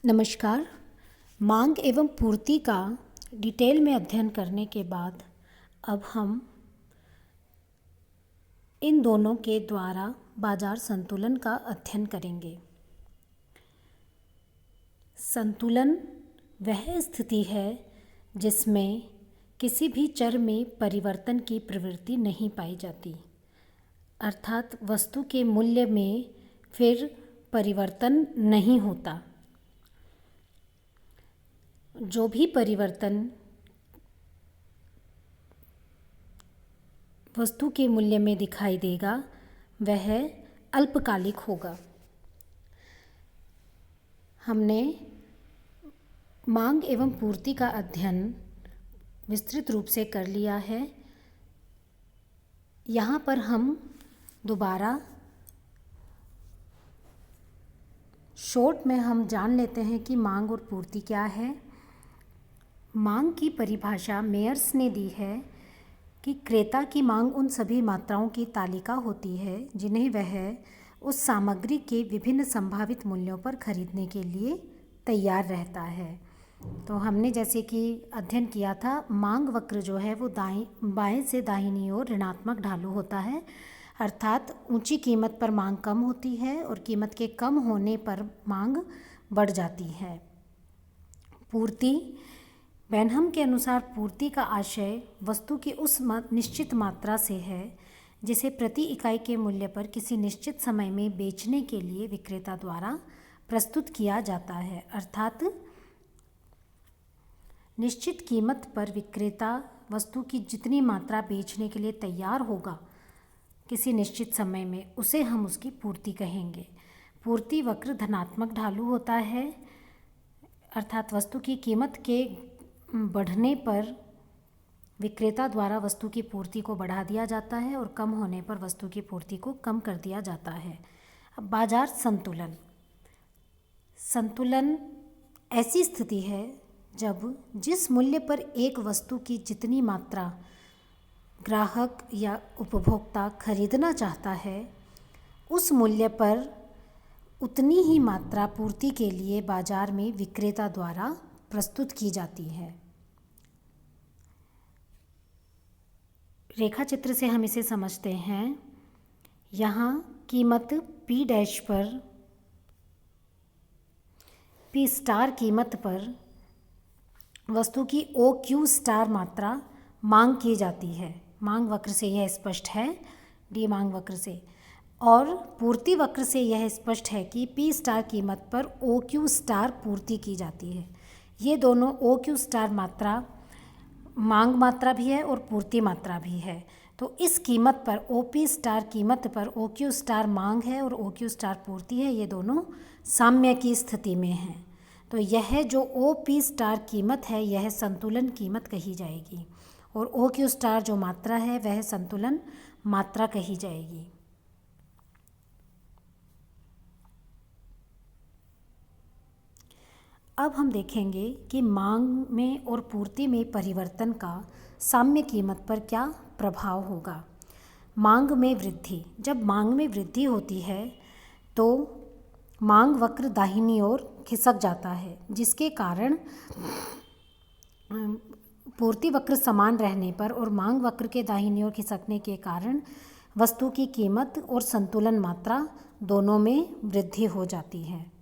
नमस्कार। मांग एवं पूर्ति का डिटेल में अध्ययन करने के बाद अब हम इन दोनों के द्वारा बाजार संतुलन का अध्ययन करेंगे। संतुलन वह स्थिति है जिसमें किसी भी चर में परिवर्तन की प्रवृत्ति नहीं पाई जाती, अर्थात वस्तु के मूल्य में फिर परिवर्तन नहीं होता। जो भी परिवर्तन वस्तु के मूल्य में दिखाई देगा वह अल्पकालिक होगा। हमने मांग एवं पूर्ति का अध्ययन विस्तृत रूप से कर लिया है। यहाँ पर हम दोबारा शॉर्ट में हम जान लेते हैं कि मांग और पूर्ति क्या है। मांग की परिभाषा मेयर्स ने दी है कि क्रेता की मांग उन सभी मात्राओं की तालिका होती है जिन्हें वह उस सामग्री के विभिन्न संभावित मूल्यों पर खरीदने के लिए तैयार रहता है। तो हमने जैसे कि अध्ययन किया था, मांग वक्र जो है वो बाएं से दाहिनी ओर ऋणात्मक ढालू होता है, अर्थात ऊंची कीमत पर मांग कम होती है और कीमत के कम होने पर मांग बढ़ जाती है। पूर्ति बेनहम के अनुसार पूर्ति का आशय वस्तु की उस निश्चित मात्रा से है जिसे प्रति इकाई के मूल्य पर किसी निश्चित समय में बेचने के लिए विक्रेता द्वारा प्रस्तुत किया जाता है, अर्थात निश्चित कीमत पर विक्रेता वस्तु की जितनी मात्रा बेचने के लिए तैयार होगा किसी निश्चित समय में, उसे हम उसकी पूर्ति कहेंगे। पूर्ति वक्र धनात्मक ढालू होता है, अर्थात वस्तु की कीमत के बढ़ने पर विक्रेता द्वारा वस्तु की पूर्ति को बढ़ा दिया जाता है और कम होने पर वस्तु की पूर्ति को कम कर दिया जाता है। अब बाजार संतुलन। संतुलन ऐसी स्थिति है जब जिस मूल्य पर एक वस्तु की जितनी मात्रा ग्राहक या उपभोक्ता खरीदना चाहता है उस मूल्य पर उतनी ही मात्रा पूर्ति के लिए बाजार में विक्रेता द्वारा प्रस्तुत की जाती है। रेखा चित्र से हम इसे समझते हैं। यहाँ कीमत P डैश पर P स्टार कीमत पर वस्तु की OQ स्टार मात्रा मांग की जाती है। मांग वक्र से यह स्पष्ट है, डी मांग वक्र से। और पूर्ति वक्र से यह स्पष्ट है कि P स्टार कीमत पर OQ स्टार पूर्ति की जाती है। ये दोनों OQ स्टार मात्रा मांग मात्रा भी है और पूर्ति मात्रा भी है। तो इस कीमत पर OP स्टार कीमत पर OQ स्टार मांग है और OQ स्टार पूर्ति है, ये दोनों साम्य की स्थिति में हैं। तो यह जो OP स्टार कीमत है यह संतुलन कीमत कही जाएगी और OQ स्टार जो मात्रा है वह संतुलन मात्रा कही जाएगी। अब हम देखेंगे कि मांग में और पूर्ति में परिवर्तन का साम्य कीमत पर क्या प्रभाव होगा। मांग में वृद्धि। जब मांग में वृद्धि होती है तो मांग वक्र दाहिनी ओर खिसक जाता है, जिसके कारण पूर्ति वक्र समान रहने पर और मांग वक्र के दाहिनी ओर खिसकने के कारण वस्तु की कीमत और संतुलन मात्रा दोनों में वृद्धि हो जाती है।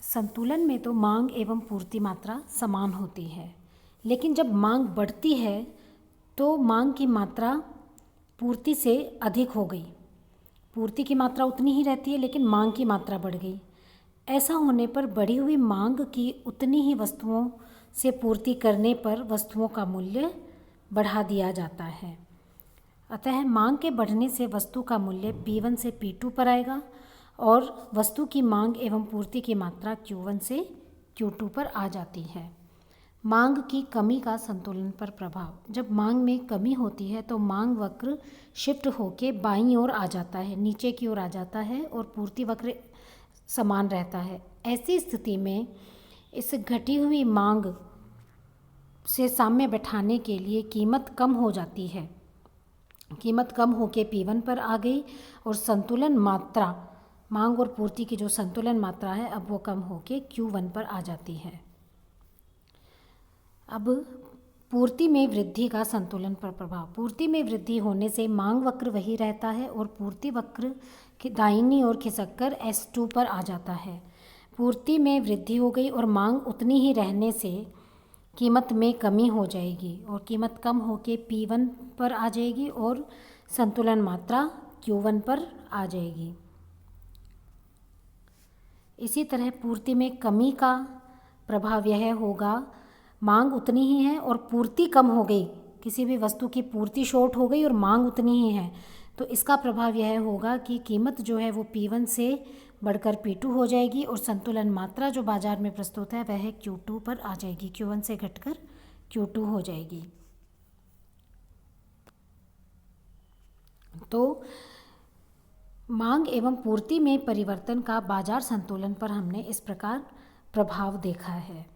संतुलन में तो मांग एवं पूर्ति मात्रा समान होती है, लेकिन जब मांग बढ़ती है तो मांग की मात्रा पूर्ति से अधिक हो गई। पूर्ति की मात्रा उतनी ही रहती है लेकिन मांग की मात्रा बढ़ गई। ऐसा होने पर बढ़ी हुई मांग की उतनी ही वस्तुओं से पूर्ति करने पर वस्तुओं का मूल्य बढ़ा दिया जाता है। अतः मांग के बढ़ने से वस्तु का मूल्य P1 से P2 पर आएगा और वस्तु की मांग एवं पूर्ति की मात्रा Q1 से Q2 पर आ जाती है। मांग की कमी का संतुलन पर प्रभाव। जब मांग में कमी होती है तो मांग वक्र शिफ्ट होके बाईं ओर आ जाता है, नीचे की ओर आ जाता है और पूर्ति वक्र समान रहता है। ऐसी स्थिति में इस घटी हुई मांग से साम्य बैठाने के लिए कीमत कम हो जाती है। कीमत कम होके P1 पर आ गई और संतुलन मात्रा, मांग और पूर्ति की जो संतुलन मात्रा है अब वो कम होके Q1 पर आ जाती है। अब पूर्ति में वृद्धि का संतुलन पर प्रभाव। पूर्ति में वृद्धि होने से मांग वक्र वही रहता है और पूर्ति वक्र की दाहिनी ओर खिसककर S2 पर आ जाता है। पूर्ति में वृद्धि हो गई और मांग उतनी ही रहने से कीमत में कमी हो जाएगी और कीमत कम होके P1 पर आ जाएगी और संतुलन मात्रा Q1 पर आ जाएगी। इसी तरह पूर्ति में कमी का प्रभाव यह होगा, मांग उतनी ही है और पूर्ति कम हो गई, किसी भी वस्तु की पूर्ति शॉर्ट हो गई और मांग उतनी ही है, तो इसका प्रभाव यह होगा कि कीमत जो है वो P1 से बढ़कर P2 हो जाएगी और संतुलन मात्रा जो बाजार में प्रस्तुत है वह Q2 पर आ जाएगी, Q1 से घटकर Q2 हो जाएगी। तो मांग एवं पूर्ति में परिवर्तन का बाजार संतुलन पर हमने इस प्रकार प्रभाव देखा है।